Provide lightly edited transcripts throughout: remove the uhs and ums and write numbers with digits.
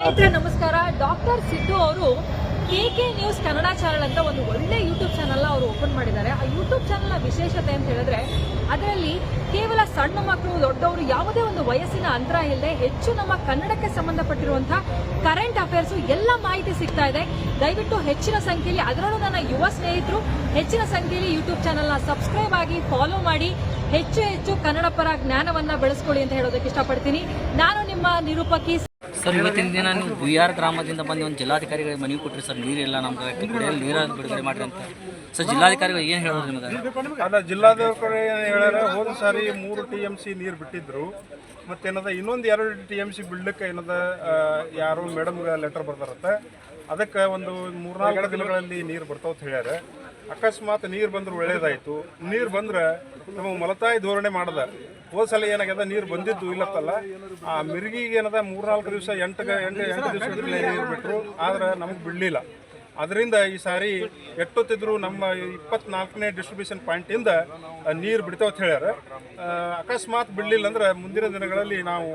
ಸ್ನೇಹಿತರೆ ನಮಸ್ಕಾರ. ಡಾಕ್ಟರ್ ಸಿದ್ದು ಅವರು KK ನ್ಯೂಸ್ ಕನ್ನಡ ಚಾನಲ್ ಅಂತ ಒಂದು ಒಳ್ಳೆ ಯೂಟ್ಯೂಬ್ ಚಾನಲ್ ಅವರು ಓಪನ್ ಮಾಡಿದ್ದಾರೆ. ಆ ಯೂಟ್ಯೂಬ್ ಚಾನಲ್ನ ವಿಶೇಷತೆ ಅಂತ ಹೇಳಿದ್ರೆ ಅದರಲ್ಲಿ ಕೇವಲ ಸಣ್ಣ ಮಕ್ಕಳು ದೊಡ್ಡವರು ಯಾವುದೇ ಒಂದು ವಯಸ್ಸಿನ ಅಂತರ ಇಲ್ಲದೆ ಹೆಚ್ಚು ನಮ್ಮ ಕನ್ನಡಕ್ಕೆ ಸಂಬಂಧಪಟ್ಟಿರುವಂತಹ ಕರೆಂಟ್ ಅಫೇರ್ಸ್ ಎಲ್ಲ ಮಾಹಿತಿ ಸಿಗ್ತಾ ಇದೆ. ದಯವಿಟ್ಟು ಹೆಚ್ಚಿನ ಸಂಖ್ಯೆಯಲ್ಲಿ, ಅದರಲ್ಲೂ ನನ್ನ ಯುವ ಸ್ನೇಹಿತರು ಹೆಚ್ಚಿನ ಸಂಖ್ಯೆಯಲ್ಲಿ ಯೂಟ್ಯೂಬ್ ಚಾನಲ್ನ ಸಬ್ಸ್ಕ್ರೈಬ್ ಆಗಿ ಫಾಲೋ ಮಾಡಿ ಹೆಚ್ಚು ಕನ್ನಡ ಪರ ಜ್ಞಾನವನ್ನ ಬೆಳೆಸ್ಕೊಳ್ಳಿ ಅಂತ ಹೇಳೋದಕ್ಕೆ ಇಷ್ಟಪಡ್ತೀನಿ. ನಾನು ನಿಮ್ಮ ನಿರೂಪಕಿ. ಸರ್, ಇವತ್ತಿನ ದಿನ ನೀವು ಗುಯ್ಯಾರ್ ಗ್ರಾಮದಿಂದ ಬಂದು ಒಂದು ಜಿಲ್ಲಾಧಿಕಾರಿಗಳಿಗೆ ಮನವಿ ಕೊಟ್ಟರಿ ಸರ್, ನೀರಿಲ್ಲ ನಮ್ಗೆ ಕುಡಿಯಲು ನೀರನ್ನು ಬಿಡುಗಡೆ ಮಾಡ್ರಿ ಅಂತ. ಸರ್, ಜಿಲ್ಲಾಧಿಕಾರಿಗಳು ಏನು ಹೇಳಿದ್ರು ನಿಮಗೆ? ಅಲ್ಲ, ಜಿಲ್ಲಾಧಿಕಾರಿ ಏನು ಹೇಳ್ಯಾರ, ಹೋದ ಸಾರಿ 3 TMC ನೀರು ಬಿಟ್ಟಿದ್ರು. ಮತ್ತೇನದ ಇನ್ನೊಂದು 2 TMC ಬಿಡ್ಲಿಕ್ಕೆ ಏನದ ಯಾರು ಮೇಡಮ್ಗೆ ಲೆಟರ್ ಬರ್ತಾರತ್ತೆ. ಅದಕ್ಕೆ ಒಂದು 3-4 ದಿನಗಳಲ್ಲಿ ನೀರು ಬರ್ತಾವ ಅಂತ ಹೇಳ್ಯಾರ. ಅಕಸ್ಮಾತ್ ನೀರು ಬಂದ್ರೆ ಒಳ್ಳೇದಾಯಿತು. ನೀರು ಬಂದ್ರೆ ನಮ್ಮ ಮಲತಾಯಿ ಧೋರಣೆ ಮಾಡ್ದ. ಹೋದ ಸಲ ಏನಾಗ್ಯದ, ನೀರು ಬಂದಿದ್ದು ಇಲ್ಲತ್ತಲ್ಲ, ಆ ಮಿರ್ಗಿಗೆ ಏನದ 3-4 ದಿವಸ 8 ದಿವಸದಲ್ಲಿ ನೀರು ಬಿಟ್ಟರು, ಆದ್ರೆ ನಮಗೆ ಬಿಡಲಿಲ್ಲ. ಅದರಿಂದ ಈ ಸಾರಿ ಎಷ್ಟೊತ್ತಿದ್ರು ನಮ್ಮ 24ನೇ ಡಿಸ್ಟ್ರಿಬ್ಯೂಷನ್ ಪಾಯಿಂಟಿಂದ ನೀರು ಬಿಡ್ತಾವ ಅಂತ ಹೇಳ್ಯಾರ. ಅಕಸ್ಮಾತ್ ಬಿಡಲಿಲ್ಲ ಅಂದ್ರೆ ಮುಂದಿನ ದಿನಗಳಲ್ಲಿ ನಾವು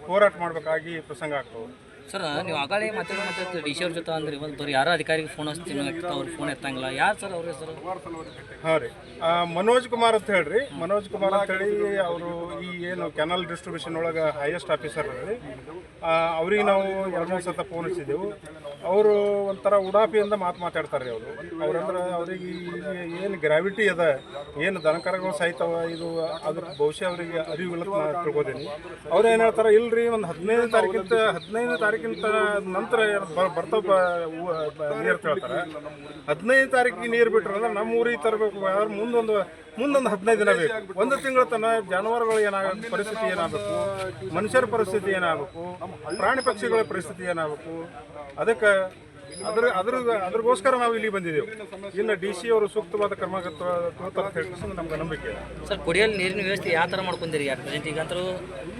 ಹೋರಾಟ ಮಾಡಬೇಕಾಗಿ ಪ್ರಸಂಗ ಆಗ್ತವೆ. ಸರ್, ನೀವು ಆಗಾಳೆ ಮಾತಾಡೋ ಡಿ ಸಿ ಅವ್ರ ಜೊತೆ ಅಂದ್ರೆ ಇವತ್ತು ಬರೀ ಯಾರೋ ಅಧಿಕಾರಿಗೆ ಫೋನ್ ಹಚ್ತೀನಿ ಅವ್ರು ಫೋನ್ ಎತ್ತಂಗಿಲ್ಲ. ಯಾರು ಸರ್ ಅವ್ರ ಹೆಸರು? ಹಾಂ ರೀ, ಮನೋಜ್ ಕುಮಾರ್ ಅಂತ ಹೇಳ್ರಿ. ಮನೋಜ್ ಕುಮಾರ್ ಅಂತ ಹೇಳಿ ಅವರು ಈ ಏನು ಕೆನಲ್ ಡಿಸ್ಟ್ರಿಬ್ಯೂಷನ್ ಒಳಗೆ ಹೈಯೆಸ್ಟ್ ಆಫೀಸರ್ ರೀ. ಅವ್ರಿಗೆ ನಾವು 2-3 ಸತ ಫೋನ್ ಹಚ್ಚಿದ್ದೆವು. ಅವರು ಒಂಥರ ಉಡಾಪಿಯಿಂದ ಮಾತಾಡ್ತಾರೆ ರೀ. ಅವ್ರಂದ್ರೆ ಅವ್ರಿಗೆ ಏನು ಗ್ರಾವಿಟಿ ಅದ, ಏನು ದನಕರಗಳು ಸಾಯ್ತವ, ಇದು ಅದ್ರ ಬಹುಶಃ ಅವರಿಗೆ ಅರಿವಿಲ್ಲ ತಿಳ್ಕೋತೀನಿ. ಅವ್ರು ಏನು ಹೇಳ್ತಾರೆ, ಇಲ್ರಿ ಒಂದು 15 ತಾರೀಕಿಂತ ನಂತರ ಬರ್ತಾವ ನೀರು ಹೇಳ್ತಾರೆ. 15 ತಾರೀಕಿಗೆ ನೀರು ಬಿಟ್ರೆ ಅಂದ್ರೆ ನಮ್ಮ ಊರಿಗೆ ತರಬೇಕು. ಮುಂದೊಂದು 15 ದಿನ ಬೇಕು. 1 ತಿಂಗಳ ತನಕ ಜಾನುವಾರುಗಳು ಏನಾಗಬೇಕು, ಪರಿಸ್ಥಿತಿ ಏನಾಗಬೇಕು, ಮನುಷ್ಯರ ಪರಿಸ್ಥಿತಿ ಏನಾಗಬೇಕು, ಪ್ರಾಣಿ ಪಕ್ಷಿಗಳ ಪರಿಸ್ಥಿತಿ ಏನಾಗಬೇಕು. ಅದಕ್ಕೆ ಅದ್ರಗೋಸ್ಕರ ನಾವು ಇಲ್ಲಿ ಬಂದಿದ್ದೆವು. ಇನ್ನು DC ಅವರು ಸೂಕ್ತವಾದ ಕ್ರಮ ತಗೋತಾರೆ ನಮ್ಗೆ ನಂಬಿಕೆ. ಸರ್, ಕುಡಿಯಲು ನೀರಿನ ವ್ಯವಸ್ಥೆ ಯಾವ ಥರ ಮಾಡ್ಕೊಂಡಿರಿ? ಈಗ ಅಂತರೂ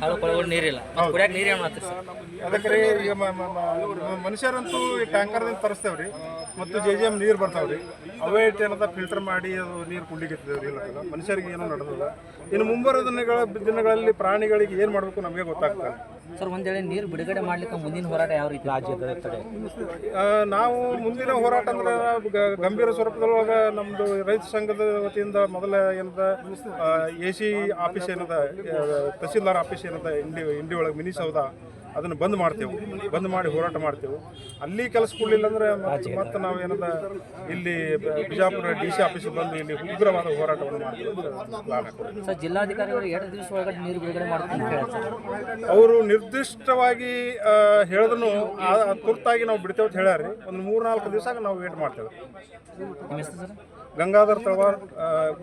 ಹಾಳು ಕೊಳಗಳು ನೀರಿಲ್ಲ, ಕುಡಿಯೋಕೆ ನೀರು ಏನು ಮಾಡ್ತೀರಿ ಸರ್? ಅದಕ್ಕೆ ರೀ, ಈಗ ಮನುಷ್ಯರಂತೂ ಈ ಟ್ಯಾಂಕರ್ದಿಂದ ತರಿಸ್ತೇವ್ರಿ, ಮತ್ತು JJM ನೀರು ಬರ್ತಾವ್ರಿ. ಅವೇ ಏನದ ಫಿಲ್ಟರ್ ಮಾಡಿ ಅದು ನೀರು ಕುಂಡಿಗಿರ್ತೇವ್ರಿ. ಇಲ್ಲ, ಮನುಷ್ಯರಿಗೆ ಏನೂ ನಡೆದಿಲ್ಲ. ಇನ್ನು ಮುಂಬರೋ ದಿನಗಳಲ್ಲಿ ಪ್ರಾಣಿಗಳಿಗೆ ಏನು ಮಾಡಬೇಕು ನಮಗೆ ಗೊತ್ತಾಗ್ತದೆ. ಸರ್, ಒಂದು ವೇಳೆ ನೀರು ಬಿಡುಗಡೆ ಮಾಡ್ಲಿಕ್ಕೆ ಮುಂದಿನ ಹೋರಾಟ ಯಾವ ರೀತಿ ರಾಜ್ಯದ? ನಾವು ಮುಂದಿನ ಹೋರಾಟ ಅಂದ್ರೆ ಗಂಭೀರ ಸ್ವರೂಪದೊಳಗೆ ನಮ್ಮದು ರೈತ ಸಂಘದ ವತಿಯಿಂದ ಮೊದಲ ಏನದ AC ಆಫೀಸ್ ಏನದ, ತಹಸೀಲ್ದಾರ್ ಆಫೀಸ್ ಏನದ ಇಂಡಿ ಒಳಗೆ ಮಿನಿ ಸೌಧ, ಅದನ್ನು ಬಂದ್ ಮಾಡಿ ಹೋರಾಟ ಮಾಡ್ತೇವೆ. ಅಲ್ಲಿ ಕೆಲಸ ಕೊಡಲಿಲ್ಲ ಅಂದ್ರೆ ಮತ್ತೆ ನಾವು ಏನದ ಇಲ್ಲಿ ಬಿಜಾಪುರ DC ಆಫೀಸಿಗೆ ಬಂದು ಇಲ್ಲಿ ಉಗ್ರವಾದ ಹೋರಾಟವನ್ನು ಮಾಡ್ತೀವಿ. ಸರ್, ಜಿಲ್ಲಾಧಿಕಾರಿಗಳು 2 ದಿವಸ ಒಳಗಡೆ ನೀರು ಬಿಡುಗಡೆ ಮಾಡ್ತಾರೆ. ಅವರು ನಿರ್ದಿಷ್ಟವಾಗಿ ಹೇಳಿದ್ರು ತುರ್ತಾಗಿ ನಾವು ಬಿಡ್ತೇವೆ ಅಂತ ಹೇಳ್ಯಾರಿ. ಒಂದು 3-4 ದಿವಸ ನಾವು ವೇಟ್ ಮಾಡ್ತೇವೆ. ನಿಮ್ಮ ಹೆಸರು ಸರ್? ಗಂಗಾಧರ್ ತಳವಾರ್,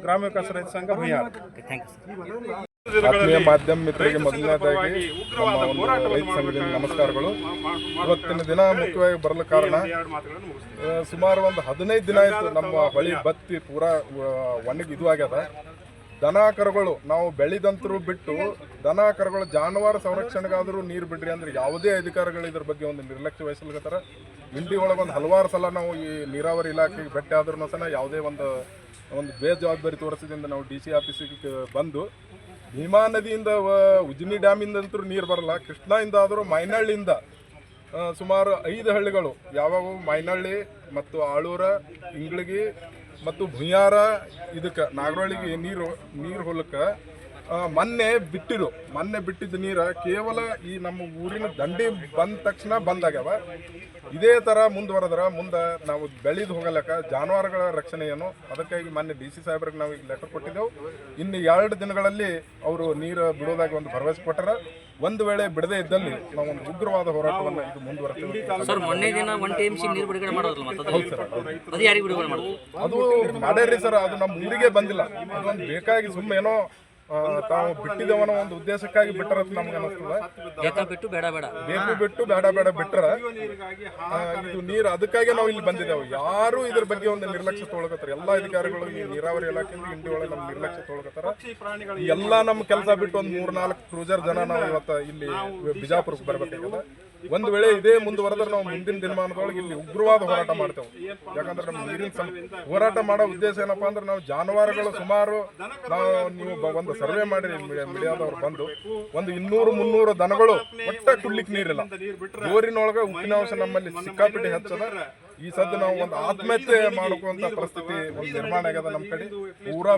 ಗ್ರಾಮ ವಿಕಾಸ ರೈತ ಸಂಘ, ಬಿಹಾರ್. Thank you sir. ಆತ್ಮೀಯ ಮಾಧ್ಯಮ ಮಿತ್ರರಿಗೆ ಮೊದಲನೇದಾಗಿ ನಮ್ಮ ರೈತ ಸಂಘದಿಂದ ನಮಸ್ಕಾರಗಳು. ಇವತ್ತಿನ ದಿನ ಮುಖ್ಯವಾಗಿ ಬರಲು ಕಾರಣ, ಸುಮಾರು ಒಂದು 15 ದಿನ ಆಯಿತು ನಮ್ಮ ಹೊಳಿ ಬತ್ತಿ ಪೂರಾ ಒಣಗಿ ಇದು ಆಗ್ಯದ. ದನ ಕರುಗಳು ನಾವು ಬೆಳೆದಂತರೂ ಬಿಟ್ಟು ದನ ಕರುಗಳು ಜಾನುವಾರು ಸಂರಕ್ಷಣೆಗಾದರೂ ನೀರು ಬಿಡ್ರಿ ಅಂದ್ರೆ ಯಾವುದೇ ಅಧಿಕಾರಿಗಳು ಇದ್ರ ಬಗ್ಗೆ ಒಂದು ನಿರ್ಲಕ್ಷ್ಯ ವಹಿಸಲ್ಕತ್ತಾರ. ಇಂಡಿ ಒಳಗೆ ಒಂದು ಹಲವಾರು ಸಲ ನಾವು ಈ ನೀರಾವರಿ ಇಲಾಖೆಗೆ ಭೇಟಿ ಆದ್ರೂ ಸಹ ಯಾವುದೇ ಒಂದು ಬೇಜವಾಬ್ದಾರಿ ತೋರಿಸಿದಿಂದ ನಾವು DC ಆಫೀಸಿಗೆ ಬಂದು, ಭೀಮಾ ನದಿಯಿಂದ ಉಜ್ನಿ ಡ್ಯಾಮಿಂದಂತೂ ನೀರು ಬರಲ್ಲ, ಕೃಷ್ಣಾಯಿಂದ ಆದರೂ ಮೈನಹಳ್ಳಿಯಿಂದ ಸುಮಾರು 5 ಹಳ್ಳಿಗಳು ಯಾವ್ಯಾವು, ಮೈನಹಳ್ಳಿ ಮತ್ತು ಆಳೂರ, ಇಂಗ್ಳಗಿ ಮತ್ತು ಭುಯ್ಯಾರ, ಇದಕ್ಕೆ ನಾಗರಹಳ್ಳಿಗೆ ನೀರು ಹೊಲಕ್ಕೆ ಮೊನ್ನೆ ಬಿಟ್ಟಿದ್ದ ನೀರು ಕೇವಲ ಈ ನಮ್ಮ ಊರಿನ ದಂಡಿ ಬಂದ ತಕ್ಷಣ ಬಂದಾಗ್ಯಾವ. ಇದೇ ಥರ ಮುಂದುವರೆದ್ರೆ ಮುಂದೆ ನಾವು ಬೆಳೆದು ಹೋಗಲಕ್ಕ ಜಾನುವಾರುಗಳ ರಕ್ಷಣೆ ಏನು. ಅದಕ್ಕಾಗಿ ಮೊನ್ನೆ DC ಸಾಹೇಬ್ರಿಗೆ ನಾವು ಈಗ ಲೆಟರ್ ಕೊಟ್ಟಿದ್ದೆವು. ಇನ್ನು 2 ದಿನಗಳಲ್ಲಿ ಅವರು ನೀರು ಬಿಡೋದಾಗಿ ಒಂದು ಭರವಸೆ ಕೊಟ್ಟರೆ, ಒಂದು ವೇಳೆ ಬಿಡದೇ ಇದ್ದಲ್ಲಿ ನಾವು ಒಂದು ಉಗ್ರವಾದ ಹೋರಾಟವನ್ನು ಇದು ಮುಂದುವರೆಸ್ತೀವಿ. ಸರ್, ಮೊನ್ನೆ ದಿನ 1 TMC ನೀರು ಬಿಡುಗಡೆ ಮಾಡೋದಲ್ಲ, ಹೌದು ಸರ್, ಅದು ಯಾರಿಗೆ ಬಿಡುಗಡೆ ಮಾಡೋದು? ಅದು ಮಾಡ್ಯಾರ್ರಿ ಸರ್. ಅದು ನಮ್ಮ ಊರಿಗೆ ಬಂದಿಲ್ಲ. ಅದೊಂದು ಬೇಕಾಗಿ ಸುಮ್ಮನೆ ಏನೋ ತಾವು ಬಿಟ್ಟಿದ್ದೇವನ್ನೋ ಒಂದು ಉದ್ದೇಶಕ್ಕಾಗಿ ಬಿಟ್ಟರ ನಮ್ಗೆ ಅನಿಸ್ತದೆ. ಬಿಟ್ಟು ಬೇಡ ಬಿಟ್ಟರ ಇದು ನೀರು, ಅದಕ್ಕಾಗಿ ನಾವು ಇಲ್ಲಿ ಬಂದಿದ್ದೇವೆ. ಯಾರು ಇದ್ರ ಬಗ್ಗೆ ಒಂದು ನಿರ್ಲಕ್ಷ್ಯ ತೊಗೊಳಕತ್ತಾರ. ಎಲ್ಲ ಅಧಿಕಾರಿಗಳು ಈ ನೀರಾವರಿ ಇಲಾಖೆಯಿಂದ ಇಂಡಿ ಒಳಗೆ ನಮ್ಮ ನಿರ್ಲಕ್ಷ್ಯ ತೊಗೊಳಕತ್ತಾರ. ಎಲ್ಲ ನಮ್ಮ ಕೆಲಸ ಬಿಟ್ಟು ಒಂದು 3-4 ಕ್ರೂಸರ್ ಜನ ನಾವು ಇವತ್ತು ಇಲ್ಲಿ ಬಿಜಾಪುರಕ್ಕೆ ಬರ್ಬೇಕಾಗ್ಯದ. ಒಂದು ವೇಳೆ ಇದೇ ಮುಂದುವರೆದ್ರೆ ನಾವು ಮುಂದಿನ ದಿನಮಾನದೊಳಗೆ ಇಲ್ಲಿ ಉಗ್ರವಾದ ಹೋರಾಟ ಮಾಡ್ತೇವೆ. ಯಾಕಂದ್ರೆ ನಮ್ಮ ನೀರಿನ ಹೋರಾಟ ಮಾಡೋ ಉದ್ದೇಶ ಏನಪ್ಪಾ ಅಂದ್ರೆ ನಾವು ಜಾನುವಾರುಗಳು ಸುಮಾರು ನೀವು ಒಂದು ಸರ್ವೆ ಮಾಡಿ ಮೀಡಿಯಾದವ್ರು ಬಂದು ಒಂದು 200-300 ದನಗಳು ಒಟ್ಟ ಕುಡ್ಲಿಕ್ಕೆ ನೀರಿಲ್ಲ. ಬೋರಿನೊಳಗೆ ಉಪ್ಪಿನಾಂಶ ನಮ್ಮಲ್ಲಿ ಸಿಕ್ಕಾಪಟ್ಟೆ ಹೆಚ್ಚದ. ಈ ಸದ್ದು ನಾವು ಒಂದು ಆತ್ಮಹತ್ಯೆ ಮಾಡ್ಕೊಂತ ಪರಿಸ್ಥಿತಿ ಒಂದು ನಿರ್ಮಾಣ ಆಗ್ಯದ. ನಮ್ಮ ಕಡೆ ಪೂರಾ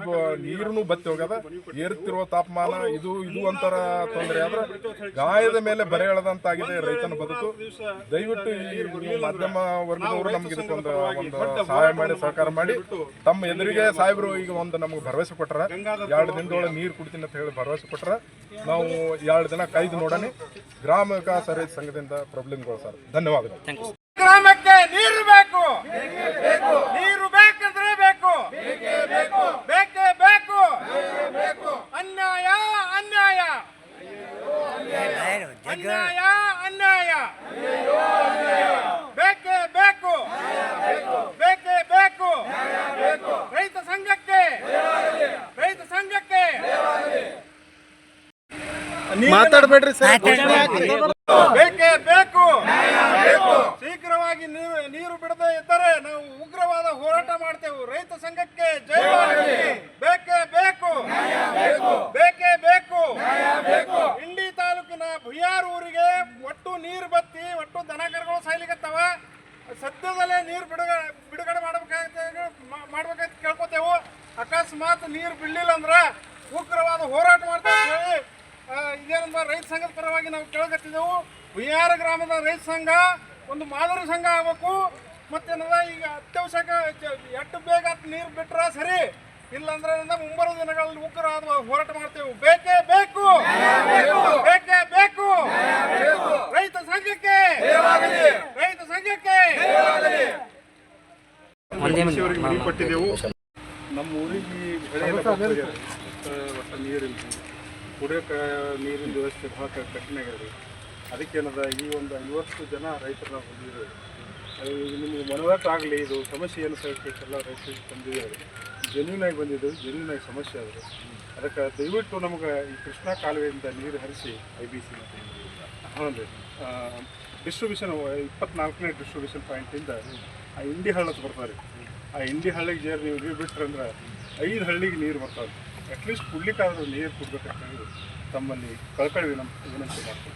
ನೀರು ಬತ್ತಿ ಹೋಗ್ಯದ. ಏರುತ್ತಿರುವ ತಾಪಮಾನ ಇದು ಒಂಥರ ತೊಂದರೆ ಆದ್ರೆ ಗಾಯದ ಮೇಲೆ ಬರೆ ಎಳೆದಂತಾಗಿದೆ ರೈತನ ಬದುಕು. ದಯವಿಟ್ಟು ಈ ಮಾಧ್ಯಮ ವರ್ಗದವರು ನಮ್ಗೆ ಇದಕ್ಕೊಂದು ಸಹಾಯ ಮಾಡಿ ಸಹಕಾರ ಮಾಡಿ ತಮ್ಮ ಎದುರಿಗೆ ಸಾಹೇಬರು ಈಗ ಒಂದು ನಮ್ಗೆ ಭರವಸೆ ಕೊಟ್ಟಾರ. 2 ದಿನದೊಳಗೆ ನೀರು ಕುಡ್ತೀನಿ ಅಂತ ಹೇಳಿ ಭರವಸೆ ಕೊಟ್ಟಾರ. ನಾವು 2 ದಿನ ಕಾಯ್ದು ನೋಡೋಣ. ಗ್ರಾಮ ವಿಕಾಸ ರೈತ ಸಂಘದಿಂದ ಪ್ರಾಬ್ಲಮ್ಗಳು ಸರ್. ಧನ್ಯವಾದಗಳು. ಗ್ರಾಮಕ್ಕೆ ನೀರು ಬೇಕು, ನೀರು ಬೇಕಂದ್ರೆ ಬೇಕು, ಬೇಕೇ ಬೇಕು. ಅನ್ಯಾಯ ಅನ್ಯಾಯ ಅನ್ಯಾಯ ಅನ್ಯಾಯ ಬೇಕೇ ಬೇಕು, ಬೇಕೇ ಬೇಕು. ರೈತ ಸಂಘಕ್ಕೆ ಮಾತಾಡಬೇಡ್ರಿ ಸರ್. ಬೇಕೇ ಬೇಕು. ಶೀಘ್ರವಾಗಿ ನೀರು ಬಿಡದೇ ಇದ್ದರೆ ನಾವು ಉಗ್ರವಾದ ಹೋರಾಟ ಮಾಡ್ತೇವೆ. ರೈತ ಸಂಘಕ್ಕೆ ಜಯವಾಗಲಿ. ಬೇಕೇ ಬೇಕು, ಬೇಕೇ ಬೇಕು. ಇಂಡಿ ತಾಲೂಕಿನ ಭುಯಾರ್ ಊರಿಗೆ ಒಟ್ಟು ನೀರು ಬತ್ತಿ ಒಟ್ಟು ದನಕರುಗಳು ಸಾಯ್ಲಿಕತ್ತವ. ಸದ್ಯದಲ್ಲೇ ನೀರು ಬಿಡುಗಡೆ ಮಾಡ್ಬೇಕಂತ ಕೇಳ್ಕೊತೇವು. ಅಕಸ್ಮಾತ್ ನೀರು ಬಿಡ್ಲಿಲ್ಲ ಅಂದ್ರೆ ಉಗ್ರವಾದ ಹೋರಾಟ ಮಾಡ್ತೇವೆ ಹೇಳಿ ಇದೇನಂದ್ರೆ ರೈತ ಸಂಘದ ಪರವಾಗಿ ನಾವು ಕೇಳಕತ್ತಿದ್ದೆವು. ಭುಯಾರ ಗ್ರಾಮದ ರೈತ ಸಂಘ ಒಂದು ಮಾದರಿ ಸಂಘ ಆಗಬೇಕು. ಮತ್ತೇನದ ಈಗ ಅತ್ಯವಶ್ಯಕ ಎಷ್ಟು ಬೇಗ ನೀರು ಬಿಟ್ರ ಸರಿ, ಇಲ್ಲಾಂದ್ರೆ ಮುಂಬರುವ ದಿನಗಳಲ್ಲಿ ಉಗ್ರವಾದ ಹೋರಾಟ ಮಾಡ್ತೇವೆ. ಬೇಕೇ ಬೇಕು, ಬೇಕೇ ಬೇಕು. ರೈತ ಸಂಘಕ್ಕೆ ರೈತ ಸಂಘಕ್ಕೆ ಕೊಟ್ಟಿದ್ದೆವು. ನಮ್ಮ ಊರಿಗೆ ಒಟ್ಟು ನೀರಿಲ್ಲ, ಕುಡಿಯೋಕೆ ನೀರಿನ ವ್ಯವಸ್ಥೆ ಭಾಳ ಕಠಿಣ ಆಗ್ಯದ. ಅದಕ್ಕೇನದ ಈ ಒಂದು 50 ಜನ ರೈತರು ನಾವು ಬಂದಿದ್ದೇವೆ. ನಿಮಗೆ ಮನವಟ್ಟಾಗಲಿ ಇದು ಸಮಸ್ಯೆ ಏನು ಎಲ್ಲ ರೈತರಿಗೆ ತಂದಿದ್ದೇವೆ. ಜೆನ್ಯೂನ್ ಆಗಿ ಬಂದಿದ್ದೇವೆ, ಜೆನ್ಯೂನ್ ಆಗಿ ಸಮಸ್ಯೆ ಆದರೆ ಅದಕ್ಕೆ ದಯವಿಟ್ಟು ನಮಗೆ ಈ ಕೃಷ್ಣಾ ಕಾಲುವೆಯಿಂದ ನೀರು ಹರಿಸಿ IBC ಹಾಂ ರೀ ಡಿಸ್ಟ್ರಿಬ್ಯೂಷನ್ 24ನೇ ಡಿಸ್ಟ್ರಿಬ್ಯೂಷನ್ ಪಾಯಿಂಟಿಂದ ಆ ಇಂಡಿ ಹಳ್ಳಕ್ಕೆ ಬರ್ತಾರೆ. ಆ ಇಂಡಿ ಹಳ್ಳಿಗೆ ನೀವು ನೀರು ಬಿಟ್ರಂದ್ರೆ 5 ಹಳ್ಳಿಗೆ ನೀರು ಬರ್ತಾವೆ. ಅಟ್ಲೀಸ್ಟ್ ಕುಡ್ಲಿಕ್ಕಾದ್ರೂ ನೀರು ಕೊಡ್ಬೇಕಂತ ಹೇಳಿ ತಮ್ಮಲ್ಲಿ ಕಳ್ಕಳಿ ವಿನಂತಿ ಮಾಡ್ತೀವಿ.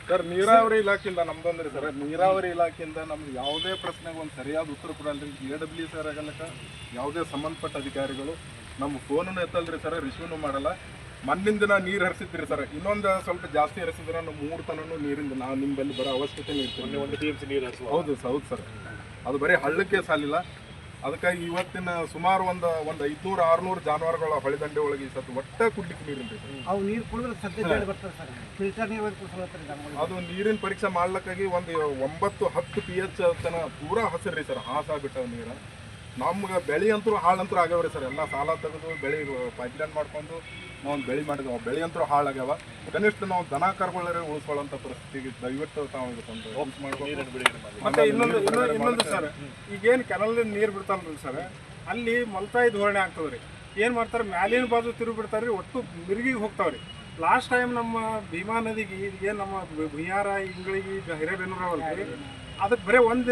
ಸರ್, ನೀರಾವರಿ ಇಲಾಖೆಯಿಂದ ನಮ್ದೊಂದ್ರಿ ಸರ್, ನೀರಾವರಿ ಇಲಾಖೆಯಿಂದ ನಮ್ಗೆ ಯಾವುದೇ ಪ್ರಶ್ನೆಗೆ ಒಂದು ಸರಿಯಾದ ಉತ್ತರ ಕೊಡಲ್ರಿ. AWS ಆಗಲಕ್ಕ ಯಾವುದೇ ಸಂಬಂಧಪಟ್ಟ ಅಧಿಕಾರಿಗಳು ನಮ್ಮ ಫೋನನ್ನು ಎತ್ತಲ್ರಿ ಸರ್, ರಿಸೀವ್ನು ಮಾಡಲ್ಲ. ಮಣ್ಣಿನ ದಿನ ನೀರು ಹರಿಸಿದ್ರಿ ಸರ್, ಇನ್ನೊಂದು ಸ್ವಲ್ಪ ಜಾಸ್ತಿ ಹರಿಸಿದ್ರೆ ನಾವು 3 ಟನ್ನೂ ನೀರಿಂದ ನಾವು ನಿಮ್ಮಲ್ಲಿ ಬರೋ ಅವಶ್ಯಕತೆ ಇರ್ತೀವಿ. 1 TMC ನೀರು ಹರಿಸುವ ಹೌದು ಸರ್, ಅದು ಬರೀ ಹಳ್ಳಕ್ಕೆ ಸಾಲಿಲ್ಲ. ಅದಕ್ಕಾಗಿ ಇವತ್ತಿನ ಸುಮಾರು ಒಂದು 500-600 ಜಾನುವಾರುಗಳ ಹೊಳೆದಂಡೆ ಒಳಗೆ ಈ ಸತ್ತು ಒಟ್ಟ ಕುಡ್ಲಿಕ್ಕೆ ನೀರಿಲ್ಲ. ಅವು ನೀರು ಕುಡಿದ್ರೆ ಸದ್ಯ ಬರ್ತಾರೆ ಸರ್, ಫಿಲ್ಟರ್ ನೀರು ಅದು ನೀರಿನ ಪರೀಕ್ಷೆ ಮಾಡ್ಲಿಕ್ಕಾಗಿ ಒಂದು 9-10 pH ತನ ಪೂರಾ ಹಸಿರ್ರಿ ಸರ್, ಹಾಸಾಗ್ಬಿಟ್ಟ ನೀರು. ನಮ್ಗೆ ಬೆಳೆ ಅಂತೂ ಹಾಳಂತೂ ಆಗ್ಯಾವ್ರಿ ಸರ್. ಎಲ್ಲ ಸಾಲ ತೆಗೆದು ಬೆಳೆ ಪೈಪ್ಲೈನ್ ಮಾಡ್ಕೊಂಡು ನಾವು ಬೆಳೆ ಮಾಡಿದ್ವಿ. ಬೆಳೆ ಅಂತೂ ಹಾಳಾಗ್ಯಾವ. ಕನಿಷ್ಠ ನಾವು ದನ ಕರುಗಳೇ ಉಳಿಸ್ಕೊಳ್ಳೋಂಥ ಪರಿಸ್ಥಿತಿಗೆ ದಯವಿಟ್ಟು ತಾವು ಇದಕ್ಕೊಂದು ಮತ್ತೆ ಇನ್ನೊಂದು ಸರ್, ಈಗೇನು ಕೆನಲ್ದಿಂದ ನೀರು ಬಿಡ್ತಾರಲ್ಲ ಸರ್, ಅಲ್ಲಿ ಮಲ್ತಾಯಿ ಧೋರಣೆ ಆಗ್ತದೆ ರೀ. ಏನು ಮಾಡ್ತಾರೆ, ಮ್ಯಾಲಿನ ಬಾಜು ತಿರುಗಿ ಬಿಡ್ತಾರೆ ರೀ, ಒಟ್ಟು ಮಿರ್ಗಿಗೆ ಹೋಗ್ತಾವೆ ರೀ. ಲಾಸ್ಟ್ ಟೈಮ್ ನಮ್ಮ ಭೀಮಾ ನದಿಗೆ ಏನು ನಮ್ಮ ಭುಯಾರ ಇಂಗಳಿಗೆ ಹಿರೇಬೇನೂರವಲ್ಲ ರೀ, ಅದಕ್ಕೆ ಬರೀ ಒಂದು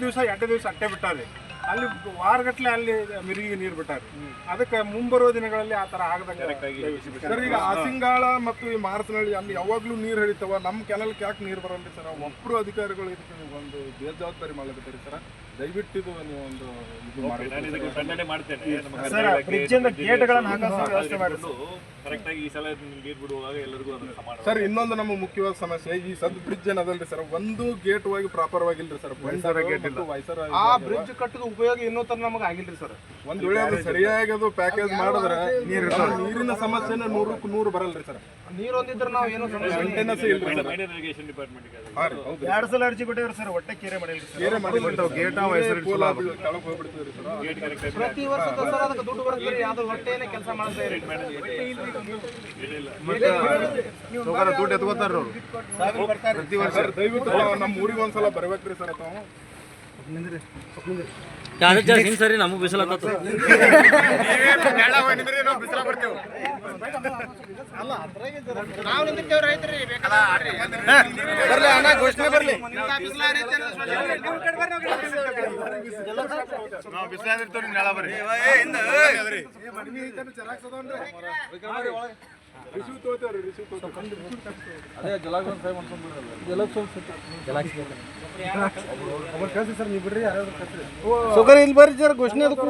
ದಿವಸ 2 ದಿವಸ ಅಟ್ಟೆ ಬಿಟ್ಟಾರೆ. ಅಲ್ಲಿ ವಾರಗಟ್ಟಲೆ ಅಲ್ಲಿ ಮಿರುಗಿಗೆ ನೀರು ಬಿಟ್ಟಾರೆ. ಅದಕ್ಕೆ ಮುಂಬರುವ ದಿನಗಳಲ್ಲಿ ಆ ಥರ ಆಗದಂಗೆ ಸರ್. ಈಗ ಆಸಿಂಗಾಳ ಮತ್ತು ಈ ಮಾರ್ಚನಹಳ್ಳಿ ಅಲ್ಲಿ ಯಾವಾಗಲೂ ನೀರು ಹಿಡಿತಾವ, ನಮ್ಮ ಕೆನಲ್ಗೆ ಯಾಕೆ ನೀರು ಬರಲ್ಲ ಸರ್? ಒಬ್ಬರು ಅಧಿಕಾರಿಗಳು ಇದಕ್ಕೆ ಒಂದು ಬೇಜವಾಬ್ದಾರಿ ಮಾಡಲಿದ್ದಾರೆ ಸರ್. ದಯವಿಟ್ಟು ಇದು ನೀವು ಒಂದು ಇದು ಸರ್. ಇನ್ನೊಂದು ನಮ್ಮ ಮುಖ್ಯವಾದ ಸಮಸ್ಯೆ ಈ ಸದ್ ಬ್ರಿಡ್ಜ್ ಏನದಲ್ರಿ ಸರ್, ಒಂದು ಗೇಟ್ ಹೋಗಿ ಪ್ರಾಪರ್ ಆಗಿಲ್ರಿ ಸರ್. ಆ ಬ್ರಿಡ್ಜ್ ಕಟ್ಟದ ಉಪಯೋಗ ಇನ್ನೂ ತರ ನಮಗೆ ಆಗಿಲ್ರಿ ಸರ್. ಒಂದ್ ವೇಳೆ ಅದು ಸರಿಯಾಗಿ ಅದು ಪ್ಯಾಕೇಜ್ ಮಾಡಿದ್ರೆ ನೀರಿನ ಸಮಸ್ಯೆನ 100ಕ್ಕೆ 100 ಬರಲ್ರಿ ಸರ್. ನೀರು ಒಂದಿದ್ರೆ ನಾವು ಏನೋ ಮೇಂಟೆನೆನ್ಸ್ ಇಲ್ರಿ ಸರ್. 2 ಸಲ ಅರ್ಜಿ ಕೊಟ್ಟಿವ್ರಿ ಸರ್, ಒಟ್ಟೆ ಕೇರೆ ಮಾಡಿಲ್ರಿ ಸರ್. ಕೇರೆ ಮಾಡಿ ಗೇಟ್ ಕೆಳಗೆ ಹೋಗ್ಬಿಡ್ತೀವಿ ಸರ್. ಪ್ರತಿ ವರ್ಷ ದಸರಾ ಅದಕ್ಕೆ ದುಡ್ಡು ಬರುತ್ತೆ, ಯಾವ್ದು ಹೊಟ್ಟೆನೇ ಕೆಲಸ ಮಾಡ್ತಾ ಇರಿ. ದುಡ್ಡು ಎತ್ಕೋತಾರ ಪ್ರತಿ ವರ್ಷ ದಯವಿಟ್ಟು ನಮ್ಮ ಊರಿಗೆ ಒಂದ್ಸಲ ಬರ್ಬೇಕ್ರಿ ಸರ್. ತಾವು ಹಿಂಗೆ ಸರಿ ನಮಗೆ ಬಿಸಿಲತ್ತ ಸೌಕರ್ಯ ಇಲ್ಲಿ ಬರ್ರಿ ಸರ್ ಘೋಷಣೆ ಅದಕ್ಕೆ